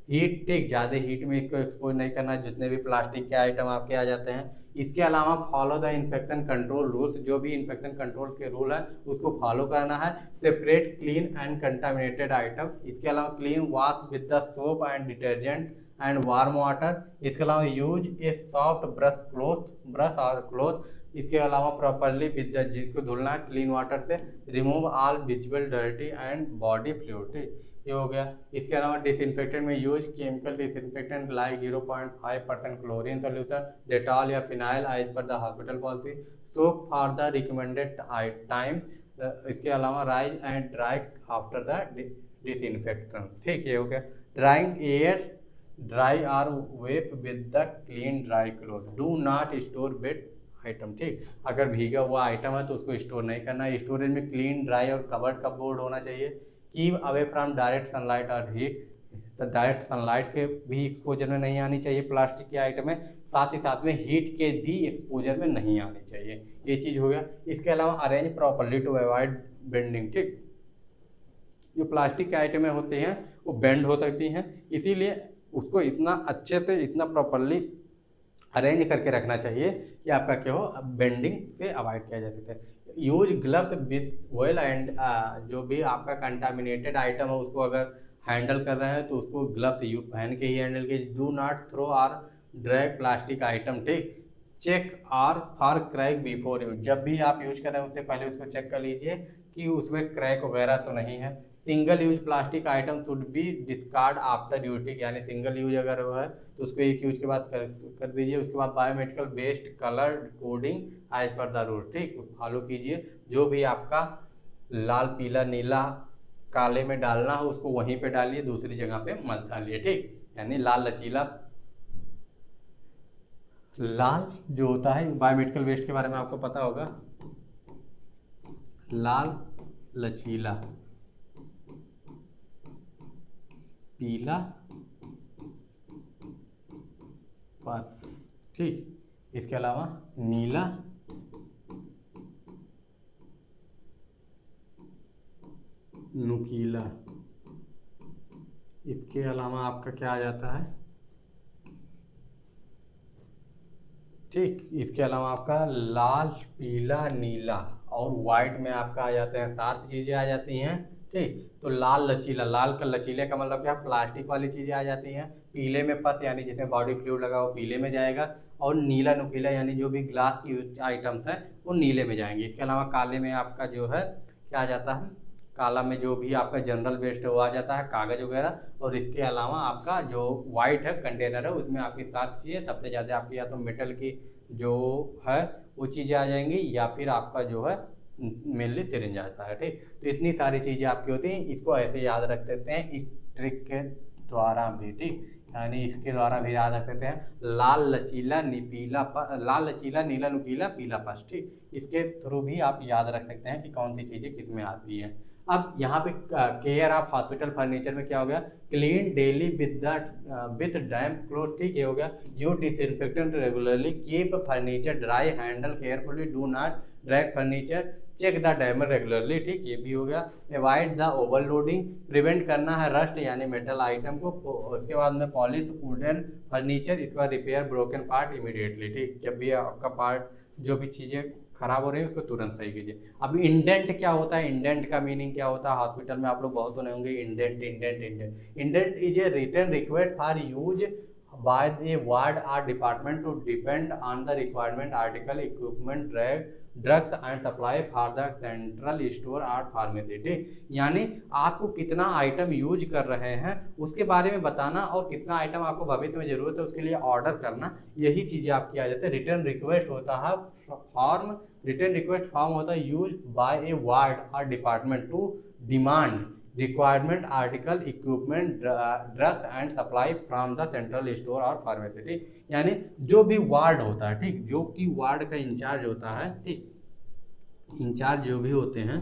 heat, ठीक, ज़्यादा हीट में इसको एक्सपोज नहीं करना, जितने भी प्लास्टिक के आइटम आपके आ जाते हैं। इसके अलावा follow the infection control rules, जो भी इन्फेक्शन कंट्रोल के रूल है उसको फॉलो करना है। Separate clean and contaminated item, इसके अलावा clean wash with the soap and detergent and warm water. इसके अलावा यूज ए सॉफ्ट ब्रश और क्लोथ। इसके अलावा प्रॉपरली विद द, जिसको धुलना है क्लीन वाटर से, remove all visible dirty and body fluid, ठीक, ये हो गया। इसके अलावा डिसइंफेक्टेंट में use chemical disinfectant like 0.5% chlorine solution, Dettol या phenyl as per the hospital policy, soap for the recommended time. इसके अलावा rinse and dry after the disinfection, ठीक, ये हो गया। ड्राइंग एयर ड्राई और wipe with the clean dry cloth, do not store wet item, ठीक, अगर भीगा हुआ आइटम है तो उसको स्टोर नहीं करना है। स्टोरेज में क्लीन ड्राई और कवर्ड कपबोर्ड होना चाहिए। Keep away from direct sunlight और हीट, तो डायरेक्ट सनलाइट के भी एक्सपोजर में नहीं आनी चाहिए प्लास्टिक के आइटम में, साथ ही साथ में हीट के भी एक्सपोजर में नहीं आनी चाहिए, ये चीज़ हो गया। इसके अलावा arrange properly to avoid bending, ठीक, जो प्लास्टिक के आइटमें होते हैं वो बेंड हो सकती हैं, इसीलिए उसको इतना अच्छे से, इतना प्रॉपरली अरेंज करके रखना चाहिए कि आपका क्या हो, बेंडिंग से अवॉइड किया जा सके। Use gloves with oil and, जो भी आपका कंटामिनेटेड आइटम है उसको अगर हैंडल कर रहे हैं तो उसको ग्लव्स पहन के ही हैंडल कीजिए। डू नॉट थ्रो और ड्रैग प्लास्टिक आइटम, ठीक, check or for crack before use, जब भी आप यूज कर रहे हैं उससे पहले उसको चेक कर लीजिए कि उसमें क्रैक वगैरह तो नहीं है। Single use plastic item should be discard after use, यानी सिंगल यूज अगर वो है तो उसको एक यूज के बाद कर दीजिए। उसके बाद biomedical based colour coding as per the rule, ठीक, फॉलो कीजिए। जो भी आपका लाल पीला नीला काले में डालना हो उसको वहीं पे डालिए, दूसरी जगह पे मत डालिए, ठीक, यानी लाल लचीला, लाल जो होता है बायोमेडिकल वेस्ट के बारे में आपको पता होगा, लाल लचीला, पीला बस, ठीक, इसके अलावा नीला, नुकीला, इसके अलावा आपका क्या आ जाता है, ठीक, इसके अलावा आपका लाल पीला नीला और वाइट में आपका आ जाते हैं 7 चीज़ें आ जाती हैं, ठीक। तो लाल लचीला, लाल का लचीले का मतलब क्या, प्लास्टिक वाली चीज़ें आ जाती हैं। पीले में पस यानी जिसमें बॉडी फ्लूइड लगा वो पीले में जाएगा, और नीला नुकीला यानी जो भी ग्लास की आइटम्स हैं वो नीले में जाएंगे। इसके अलावा काले में आपका जो है क्या आ जाता है, काला में जो भी आपका जनरल वेस्ट है वो आ जाता है, कागज वगैरह। और इसके अलावा आपका जो वाइट है कंटेनर है उसमें आपकी 7 चीज़ें, सबसे ज़्यादा आपकी या तो मेटल की जो है वो चीज़ें आ जाएंगी, या फिर आपका जो है मेनली सिरिंज आता है। ठीक। तो इतनी सारी चीज़ें आपकी होती हैं, इसको ऐसे याद रख देते हैं इस ट्रिक के द्वारा भी। ठीक। यानी इसके द्वारा भी याद रख सकते हैं लाल लचीला लाल लचीला नीला नुकीला पीला पस। ठीक। इसके थ्रू भी आप याद रख सकते हैं कि कौन सी चीज़ें किस में आती हैं। अब यहाँ पे केयर ऑफ हॉस्पिटल फर्नीचर में क्या हो गया, clean daily with damp cloth. ठीक है, हो गया। Use disinfectant regularly, keep furniture dry, handle carefully, do not drag furniture, check the damage regularly. ठीक, ये भी हो गया। अवॉइड द ओवरलोडिंग, प्रिवेंट करना है रस्ट यानी मेटल आइटम को। उसके बाद में पॉलिश वुडन फर्नीचर, इसका रिपेयर ब्रोकन पार्ट इमीडिएटली। ठीक, जब भी आपका पार्ट जो भी चीज़ें खराब हो रही है उसको तुरंत सही कीजिए। अब इंडेंट क्या होता है, इंडेंट का मीनिंग क्या होता है, हॉस्पिटल में आप लोग बहुत सुने होंगे indent indent indent. Indent is a written request for use by the ward or department to depend on the requirement article equipment drugs and supply for the central store or pharmacy. ठीक, यानी आपको कितना item use कर रहे हैं उसके बारे में बताना, और कितना आइटम आपको भविष्य में जरूरत है उसके लिए ऑर्डर करना, यही चीज़ें आपकी आ जाती है। रिटर्न रिक्वेस्ट होता है फॉर्म, रिटर्न रिक्वेस्ट फॉर्म होता है यूज बाय ए वार्ड और department to demand requirement article equipment drugs and supply from the central store और फार्मेसी। ठीक, यानी जो भी वार्ड होता है, ठीक, जो कि वार्ड का इंचार्ज होता है, ठीक, इंचार्ज जो भी होते हैं,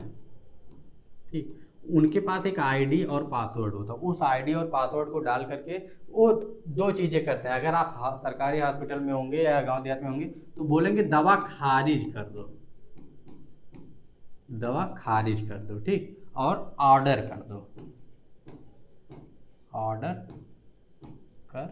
ठीक, उनके पास एक आईडी और पासवर्ड होता है। उस आईडी और पासवर्ड को डाल करके वो दो चीज़ें करते हैं। अगर आप सरकारी हॉस्पिटल में होंगे या गांव देहात में होंगे तो बोलेंगे दवा खारिज कर दो, दवा खारिज कर दो। ठीक, और ऑर्डर कर दो, ऑर्डर कर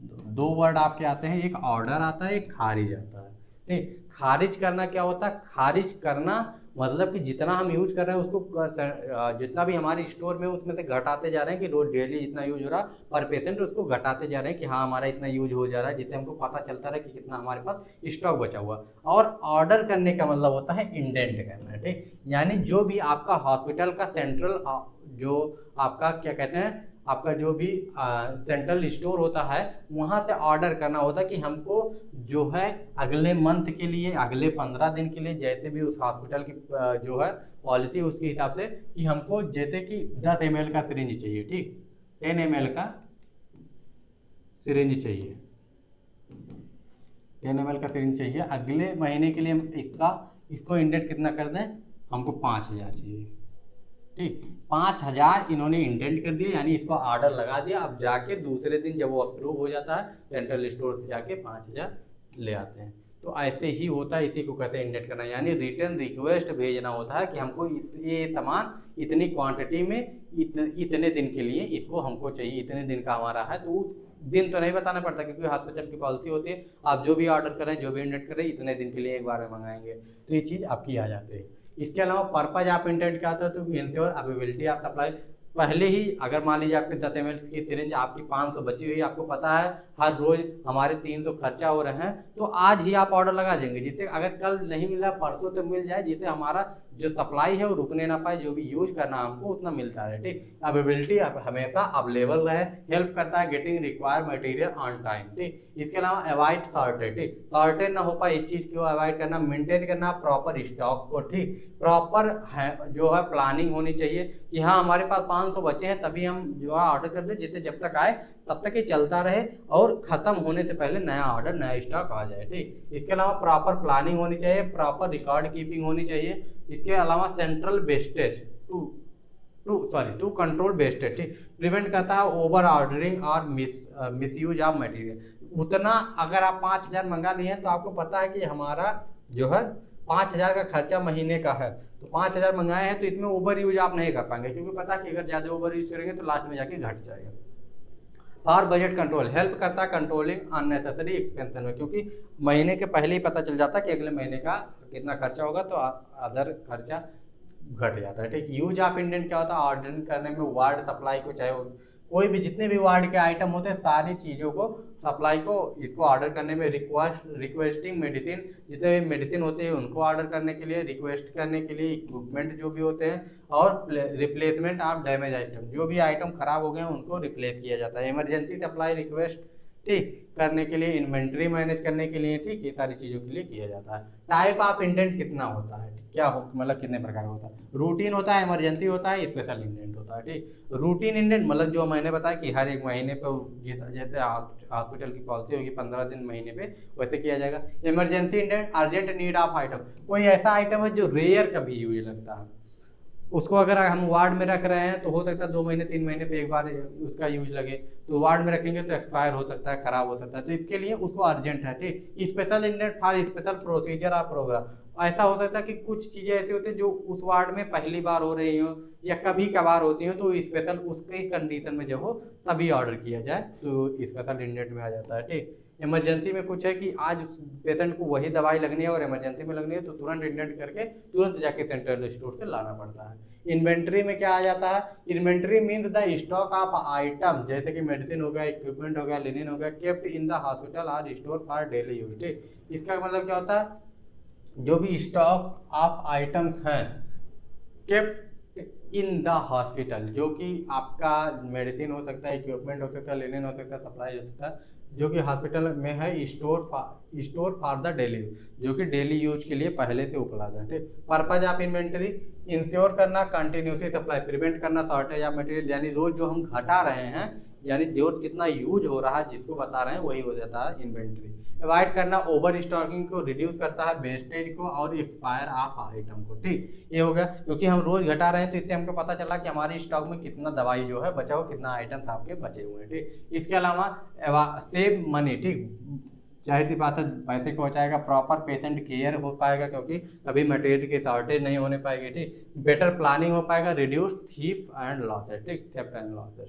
दो। दो वर्ड आपके आते हैं, एक ऑर्डर आता है, एक खारिज आता है। ठीक, खारिज करना क्या होता है, खारिज करना मतलब कि जितना हम यूज कर रहे हैं उसको जितना भी हमारे स्टोर में उसमें से घटाते जा रहे हैं कि रोज डेली जितना यूज हो रहा पर पेशेंट, उसको घटाते जा रहे हैं कि हाँ हमारा इतना यूज हो जा रहा है, जिससे हमको पता चलता रहे कि कितना हमारे पास स्टॉक बचा हुआ। और ऑर्डर करने का मतलब होता है इंडेंट करना। ठीक, यानी जो भी आपका हॉस्पिटल का सेंट्रल जो आपका क्या कहते हैं, आपका जो भी सेंट्रल स्टोर होता है वहाँ से ऑर्डर करना होता है कि हमको जो है अगले मंथ के लिए, अगले 15 दिन के लिए, जैसे भी उस हॉस्पिटल की जो है पॉलिसी उसके हिसाब से, कि हमको जैसे कि 10 ml का सिरिंज चाहिए। ठीक, 10 ml का सिरिंज चाहिए, 10 ml का सिरिंज चाहिए अगले महीने के लिए। इसको इंडेंट कितना कर दें, हमको 5000 चाहिए। ठीक, 5000 इन्होंने इंडेंट कर दिया, यानी इसको ऑर्डर लगा दिया। अब जाके दूसरे दिन जब वो अप्रूव हो जाता है सेंट्रल स्टोर से जाके 5000 ले आते हैं। तो ऐसे ही होता है, इसी को कहते हैं इंडेंट करना, यानी रिटर्न रिक्वेस्ट भेजना होता है कि हमको ये सामान इतनी क्वांटिटी में इतने दिन के लिए इसको हमको चाहिए, इतने दिन का हमारा है। तो दिन तो नहीं बताना पड़ता क्योंकि हॉस्पिटल की पॉलिसी होती है, आप जो भी ऑर्डर करें, जो भी इंडेंट करें, इतने दिन के लिए एक बार में मंगाएंगे। तो ये चीज़ आपकी आ जाती है। इसके अलावा पर्पज आप इंटेंट क्या होता है, तो इंश्योर अवेलेबिलिटी ऑफ सप्लाई। पहले ही अगर मान लीजिए आपके 10 ml की सिरिंज आपकी 500 बची हुई, आपको पता है हर रोज हमारे 300 खर्चा हो रहे हैं, तो आज ही आप ऑर्डर लगा देंगे, जिससे अगर कल नहीं मिला परसों तो मिल जाए, जिससे हमारा जो सप्लाई है वो रुकने ना पाए, जो भी यूज करना हमको उतना मिलता रहे। ठीक, अवेलेबिलिटी हमेशा अवेलेबल रहे, हेल्प करता है getting required material on time. ठीक, इसके अलावा अवॉइड शॉर्टेज, ठीक, शॉर्टेज ना हो पाए इस चीज़ को अवॉइड करना, मेंटेन करना प्रॉपर स्टॉक को। ठीक, प्रॉपर जो है प्लानिंग होनी चाहिए कि हाँ हमारे पास 500 बचे हैं तभी हम जो है ऑर्डर कर दें, जिससे जब तक आए तब तक ये चलता रहे और ख़त्म होने से पहले नया ऑर्डर नया स्टॉक आ जाए। ठीक, इसके अलावा प्रॉपर प्लानिंग होनी चाहिए, प्रॉपर रिकॉर्ड कीपिंग होनी चाहिए। इसके अलावा central wastage to control wastage, ठीक, प्रिवेंट करता है ओवर ऑर्डरिंग और मिसयूज ऑफ मटेरियल। उतना अगर आप 5000 मंगा लिए हैं तो आपको पता है कि हमारा जो है 5000 का खर्चा महीने का है, तो 5000 मंगाए हैं तो इसमें ओवर यूज आप नहीं कर पाएंगे, क्योंकि पता है कि अगर ज़्यादा ओवर यूज करेंगे तो लास्ट में जाके घट जाएगा। और बजट कंट्रोल हेल्प करता है कंट्रोलिंग अननेसेसरी एक्सपेंशन में, क्योंकि महीने के पहले ही पता चल जाता है कि अगले महीने का कितना खर्चा होगा, तो अदर खर्चा घट जाता है। ठीक, यूज ऑफ इंडेंट क्या होता है, ऑर्डर करने में वार्ड सप्लाई को, चाहे कोई भी जितने भी वार्ड के आइटम होते हैं सारी चीज़ों को सप्लाई को इसको ऑर्डर करने में, रिक्वेस्टिंग मेडिसिन, जितने भी मेडिसिन होते हैं उनको ऑर्डर करने के लिए, रिक्वेस्ट करने के लिए इक्विपमेंट जो भी होते हैं, और रिप्लेसमेंट ऑफ डैमेज आइटम, जो भी आइटम खराब हो गए हैं उनको रिप्लेस किया जाता है। इमरजेंसी सप्लाई रिक्वेस्ट ठीक करने के लिए, इन्वेंट्री मैनेज करने के लिए, ठीक, ये सारी चीज़ों के लिए किया जाता है। टाइप ऑफ इंडेंट कितना होता है, क्या हो मतलब कितने प्रकार होता है, रूटीन होता है, इमरजेंसी होता है, स्पेशल इंडेंट होता है। ठीक, रूटीन इंडेंट मतलब जो मैंने बताया कि हर एक महीने पे जैसे हॉस्पिटल की पॉलिसी होगी 15 दिन महीने पे, वैसे किया जाएगा। Emergency indent urgent need of item, कोई ऐसा आइटम है जो रेयर कभी यूज लगता है, उसको अगर हम वार्ड में रख रहे हैं तो हो सकता है 2 महीने 3 महीने पे एक बार उसका यूज लगे, तो वार्ड में रखेंगे तो एक्सपायर हो सकता है, खराब हो सकता है, तो इसके लिए उसको अर्जेंट है। ठीक, special indent for special procedure और प्रोग्राम, ऐसा हो सकता है कि कुछ चीज़ें ऐसी होती हैं जो उस वार्ड में पहली बार हो रही हो या कभी कभार होती हो, तो स्पेशल उसके कंडीशन में जब हो तभी ऑर्डर किया जाए तो स्पेशल इंडेंट में आ जाता है। ठीक, इमरजेंसी में कुछ है कि आज पेशेंट को वही दवाई लगनी है और इमरजेंसी में लगनी है, तो तुरंत इंडेंट करके तुरंत जाके सेंट्रल स्टोर से लाना पड़ता है। इन्वेंट्री में क्या आ जाता है, inventory means the stock of item, जैसे कि मेडिसिन हो गया, इक्विपमेंट हो गया, लिनिन हो गया, केप्ट इन द हॉस्पिटल और स्टोर फॉर डेली यूज। ठीक, इसका मतलब क्या होता है, जो भी स्टॉक ऑफ आइटम्स हैं केप्ट इन द हॉस्पिटल, जो कि आपका मेडिसिन हो सकता है, इक्विपमेंट हो सकता है, लिनिन हो सकता है, सप्लाई हो सकता है, जो कि हॉस्पिटल में है, स्टोर फॉर द डेली, जो कि डेली यूज के लिए पहले से उपलब्ध है। ठीक, पर्पज ऑफ इन्वेंटरी इंश्योर करना कंटिन्यूसली सप्लाई, प्रिवेंट करना शॉर्टेज ऑफ मटेरियल, यानी रोज जो हम घटा रहे हैं, यानी जो कितना यूज हो रहा है जिसको बता रहे हैं वही हो जाता है इन्वेंटरी। अवॉइड करना ओवर स्टॉकिंग को, रिड्यूस करता है वेस्टेज को और एक्सपायर ऑफ आइटम को। ठीक, ये हो गया, क्योंकि हम रोज घटा रहे हैं तो इससे हमको पता चला कि हमारी स्टॉक में कितना दवाई जो है बचा हुआ, कितना आइटम्स आपके बचे हुए हैं। ठीक, इसके अलावा सेव मनी, ठीक, जाहिर सी बात है पैसे को बचाएगा, प्रॉपर पेशेंट केयर हो पाएगा क्योंकि कभी मटेरियल की शॉर्टेज नहीं होने पाएगी। ठीक, बेटर प्लानिंग हो पाएगा, रिड्यूस थीफ एंड लॉसेज, ठीक, थेफ्ट एंड लॉसेज,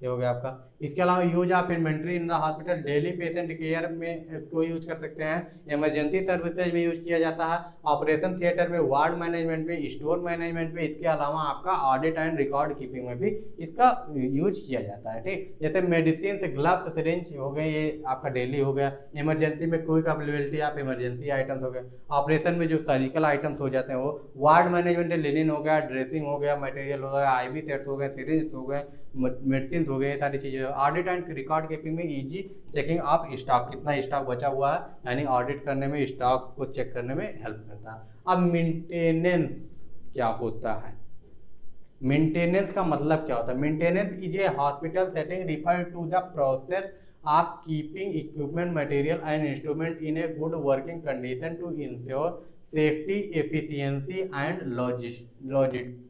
ये हो गया आपका। इसके अलावा use of inventory in the hospital, daily patient care में इसको यूज कर सकते हैं, इमरजेंसी सर्विसेज में यूज किया जाता है, ऑपरेशन थिएटर में, वार्ड मैनेजमेंट में, स्टोर मैनेजमेंट में, इसके अलावा आपका ऑडिट एंड रिकॉर्ड कीपिंग में भी इसका यूज किया जाता है। ठीक, जैसे मेडिसिन से ग्लव्स सिरिंज हो गए, ये आपका डेली हो गया, इमरजेंसी में quick availability of emergency items हो गए, ऑपरेशन में जो सर्जिकल आइटम्स हो जाते हैं वो, वार्ड मैनेजमेंट में लिनिन हो गया, ड्रेसिंग हो गया, मटेरियल हो गया, IV सेट्स हो गए, सिरिंज हो गए, मेडिसिन हो गए, सारी चीज़ें। ऑडिट एंड रिकॉर्ड कीपिंग में इजी चेकिंग ऑफ स्टॉक, कितना स्टॉक बचा हुआ है, यानी ऑडिट करने में, स्टॉक को चेक करने में हेल्प करता है। अब मेंटेनेंस क्या होता है, मेंटेनेंस का मतलब क्या होता है, maintenance is a hospital setting refer to the process of keeping equipment, material and instrument in a good working condition to ensure safety, efficiency and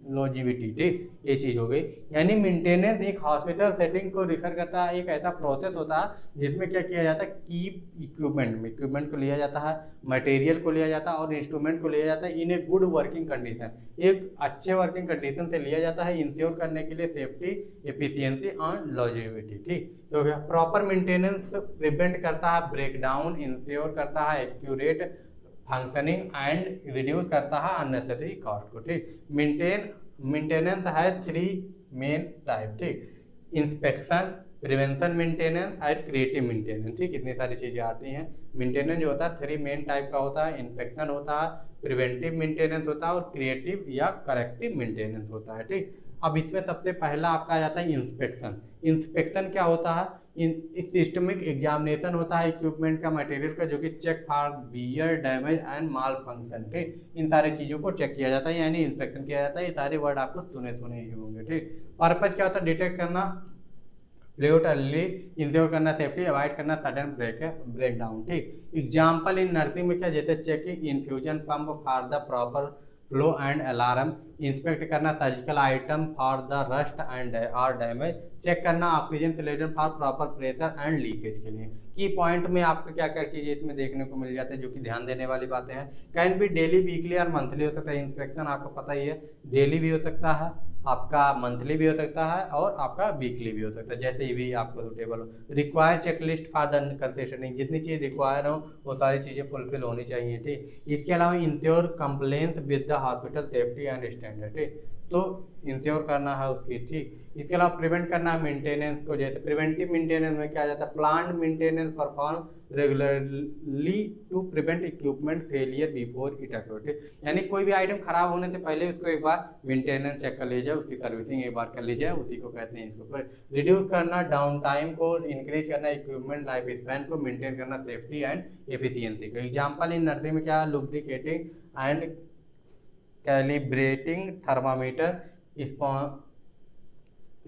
longevity. ठीक, ये चीज हो गई, यानी मेंटेनेंस एक हॉस्पिटल सेटिंग को रिफर करता है, एक ऐसा प्रोसेस होता है जिसमें क्या किया जाता है, कीप इक्विपमेंट को लिया जाता है, मटेरियल को लिया जाता है और इंस्ट्रूमेंट को लिया जाता है इन ए गुड वर्किंग कंडीशन, एक अच्छे वर्किंग कंडीशन से लिया जाता है, इंश्योर करने के लिए सेफ्टी, एफिशिएंसी एंड लॉन्जेविटी। ठीक, हो गया। प्रॉपर मेंटेनेंस प्रिवेंट करता है ब्रेकडाउन, इंश्योर करता है एक्यूरेट फंक्शनिंग एंड रिड्यूस करता है अननेसेसरी कॉस्ट को। ठीक, मेंटेनेंस है 3 मेन टाइप। ठीक, इंस्पेक्शन, प्रिवेंशन मेंटेनेंस और क्रिएटिव मेंटेनेंस। ठीक, इतनी सारी चीज़ें आती हैं। मेंटेनेंस जो होता है 3 मेन टाइप का होता है, इंस्पेक्शन होता है, प्रिवेंटिव मेंटेनेंस होता है और क्रिएटिव या करेक्टिव मेंटेनेंस होता है। ठीक, अब इसमें सबसे पहला आपका आ जाता है इंस्पेक्शन। इंस्पेक्शन क्या होता है, इस सिस्टमिक एग्जामिनेशन होता है इक्विपमेंट का, मटेरियल का, जो कि check for wear, damage and malfunction. ठीक, इन सारी चीज़ों को चेक किया जाता है, यानी इंस्पेक्शन किया जाता है। ये सारे वर्ड आपको सुने ही होंगे। ठीक, पर्पज क्या होता है, डिटेक्ट करना, फ्लूइड अर्ली, इंश्योर करना सेफ्टी, अवॉइड करना सडन ब्रेक डाउन। ठीक, एग्जाम्पल इन नर्सिंग में क्या, जैसे checking infusion pump for the proper flow and alarm, inspect करना surgical item for the rust and और डैमेज, चेक करना oxygen cylinder for proper pressure and leakage के लिए। की पॉइंट में आपको क्या क्या चीज़ें इसमें देखने को मिल जाते हैं जो कि ध्यान देने वाली बातें हैं। कैन भी डेली, वीकली और मंथली हो सकता है। इंस्पेक्शन आपको पता ही है, डेली भी हो सकता है, आपका मंथली भी हो सकता है और आपका वीकली भी हो सकता है, जैसे ही भी आपको सुटेबल हो। रिक्वायर चेकलिस्ट फॉर द कंसेशनिंग, जितनी चीज़ रिक्वायर हो वो सारी चीज़ें फुलफिल होनी चाहिए। ठीक, इसके अलावा ensure complaints with the hospital safety and standard. Extend है, ठीक। तो इंश्योर करना है उसकी, ठीक। इसके अलावा प्रिवेंट करना है मेंटेनेंस को, जैसे प्रिवेंटिव मेंटेनेंस में क्या आ जाता है, plant maintenance perform regularly to prevent equipment failure before it occur, यानी कोई भी आइटम खराब होने से पहले उसको एक बार मेंटेनेंस चेक कर लीजिए, उसकी सर्विसिंग एक बार कर लीजिए, उसी को कहते हैं इसको। रिड्यूस करना डाउन टाइम को, इंक्रीज करना इक्विपमेंट लाइफ स्पैन को, मेंटेन करना सेफ्टी एंड एफिशिएंसी को। एग्जांपल इन नर्सिंग में क्या, लुब्रिकेटिंग एंड कैलिब्रेटिंग थर्मामीटर,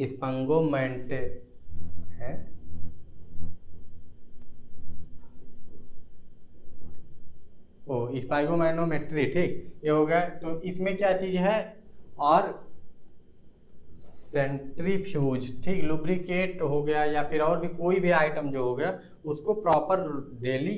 स्पंगोमेंट है, स्पाइगोमैनोमेट्री, ठीक, ये हो गया। तो इसमें क्या चीज है, और सेंट्रीफ्यूज, ठीक, लुब्रिकेट हो गया या फिर और भी कोई भी आइटम जो हो गया उसको प्रॉपर डेली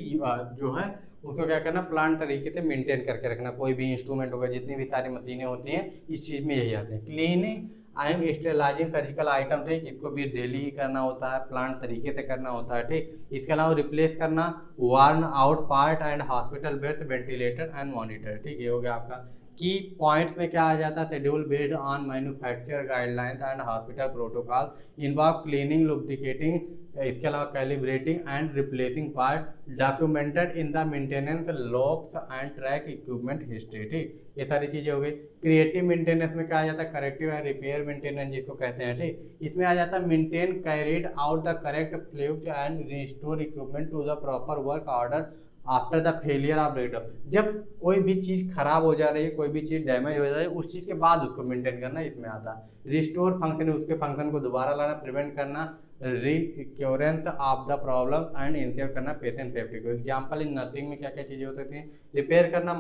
जो है उसको क्या करना, प्लांट तरीके से मेंटेन करके रखना। कोई भी इंस्ट्रूमेंट होगा, जितनी भी सारी मशीनें होती हैं इस चीज़ में यही आते हैं। क्लीनिंग एंड स्टेरिलाइजिंग सर्जिकल आइटम, ठीक, इसको भी डेली ही करना होता है, प्लांट तरीके से करना होता है, ठीक। इसके अलावा रिप्लेस करना worn out part and hospital beds, ventilator and monitor, ठीक, ये हो गया आपका। की पॉइंट्स में क्या आ जाता है, schedule based on manufacture guidelines and hospital protocol, involve cleaning, lubricating, इसके अलावा calibrating and replacing part, documented in the maintenance logs and track equipment history, ठीक, ये सारी चीजें हो गई। क्रिएटिव मेंटेनेंस में क्या आ जाता है, करेक्टिव एंड रिपेयर मेंटेनेंस जिसको कहते हैं, ठीक। इसमें आ जाता है maintain carried out the correct fluid and restore equipment to the proper work order after the failure of radar. जब कोई भी चीज़ खराब हो जा रही है, कोई भी चीज़ डैमेज हो जा रही है, उस चीज़ के बाद उसको मेंटेन करना इसमें आता है। रिस्टोर फंक्शन, उसके फंक्शन को दोबारा लाना, प्रिवेंट करना recurrence of the problems and ensure करना पेशेंट सेफ्टी को। एग्जांपल इन नर्सिंग में क्या क्या चीज़ें हो सकती हैं, रिपेयर करना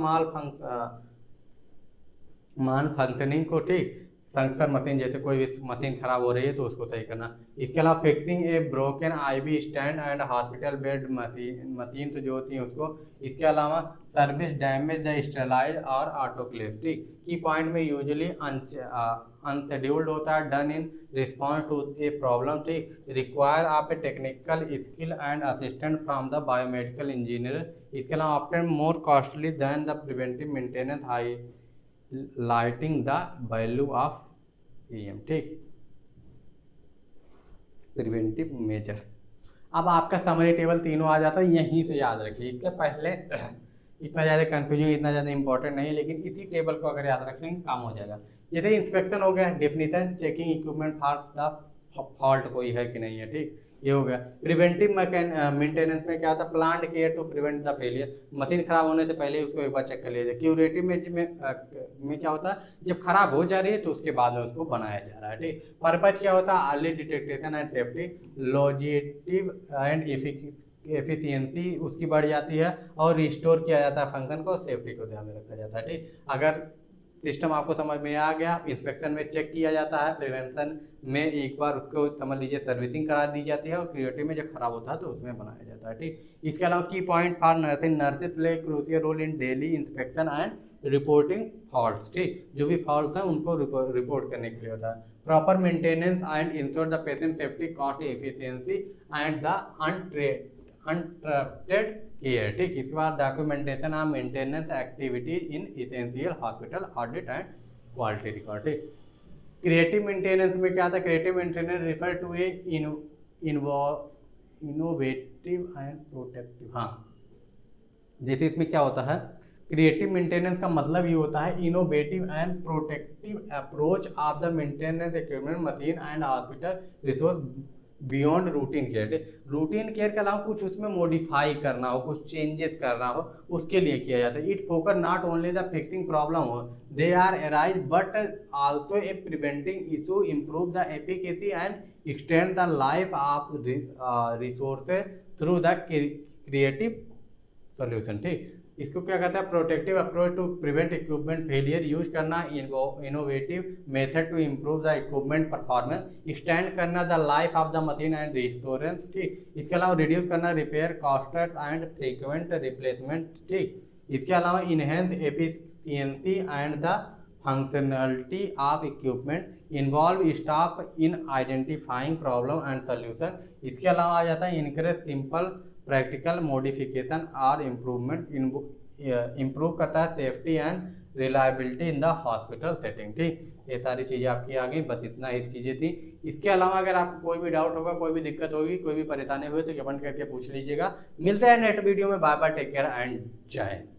मान फंक्शनिंग को, ठीक, संक्शन मशीन, जैसे कोई भी मशीन खराब हो रही है तो उसको सही करना। इसके अलावा fixing a broken IV stand and hospital bed machine तो जो होती है उसको। इसके अलावा सर्विस डैमेज द स्टेलाइज और ऑटोक्लेव, ठीक। की पॉइंट में यूजुअली अनशेड्यूल्ड होता है, done in response to a problem, ठीक, रिक्वायर आप a technical skill and assistant from the biomedical engineer. इसके अलावा often more costly than the preventive maintenance, highlighting the value of PM, ठीक, preventive major. अब आपका summary table तीनों आ जाता है, यहीं से याद रखिए। इसके पहले इतना ज़्यादा कंफ्यूजिंग, इतना ज़्यादा इंपॉर्टेंट नहीं है, लेकिन इसी टेबल को अगर याद रखेंगे काम हो जाएगा। जैसे इंस्पेक्शन हो गया, definition checking equipment for the fault कोई है कि नहीं है, ठीक, ये हो गया। प्रिवेंटिव मेंटेनेंस में क्या होता है, plant care to prevent the failure, machine खराब होने से पहले उसको एक बार चेक कर लीजिए। क्यूरेटिव में क्या होता है, जब खराब हो जा रही है तो उसके बाद में उसको बनाया जा रहा है, ठीक। पर्पज क्या होता है, early detection and safety, longevity and efficiency उसकी बढ़ जाती है, और रिस्टोर किया जाता है फंक्शन को, सेफ्टी को ध्यान में रखा जाता है, ठीक। अगर सिस्टम आपको समझ में आ गया, इंस्पेक्शन में चेक किया जाता है, प्रिवेंशन में एक बार उसको समझ लीजिए सर्विसिंग करा दी जाती है, और क्रिएटिव में जब खराब होता है तो उसमें बनाया जाता है, ठीक। इसके अलावा key point for nursing, nursing play crucial role in daily inspection and reporting faults, ठीक, जो भी फॉल्ट्स हैं उनको रिपोर्ट करने के लिए होता है। Proper maintenance and ensure the patient safety, cost efficiency and the uninterrupted care, ठीक। इसके बाद documentation of maintenance activity in essential hospital audit and quality record, ठीक। क्रिएटिव मेंटेनेंस में क्या था, creative maintenance refer to a innovative and protective, हाँ, जैसे इसमें क्या होता है, क्रिएटिव मेंटेनेंस का मतलब ये होता है innovative and protective approach of the maintenance equipment machine and hospital resource beyond routine care. Routine care के अलावा कुछ उसमें मॉडिफाई करना हो, कुछ चेंजेस करना हो, उसके लिए किया जाता है। It focus not only the fixing problem how they are arise but also a preventing issue, improve the efficacy and extend the life of resources through the creative solution, ठीक। इसको क्या कहता है, protective approach to prevent equipment failure, use करना innovative method to improve the equipment performance, extend करना the life of the machine and restoration, ठीक। इसके अलावा रिड्यूस करना repair costs and frequent replacement, ठीक। इसके अलावा enhance efficiency and the functionality of equipment, involve staff in identifying problem and solution. इसके अलावा आ जाता है इनकरेज सिंपल प्रैक्टिकल मॉडिफिकेशन और इम्प्रूवमेंट, इम्प्रूव करता है safety and reliability in the hospital setting. ठीक, ये सारी चीज़ें आपकी आ गई, बस इतना ही चीज़ें थी। इसके अलावा अगर आपको कोई भी डाउट होगा, कोई भी दिक्कत होगी, कोई भी परेशानी हुई तो कमेंट करके पूछ लीजिएगा। मिलते हैं नेक्स्ट वीडियो में। Bye bye, take care and जय हिंद।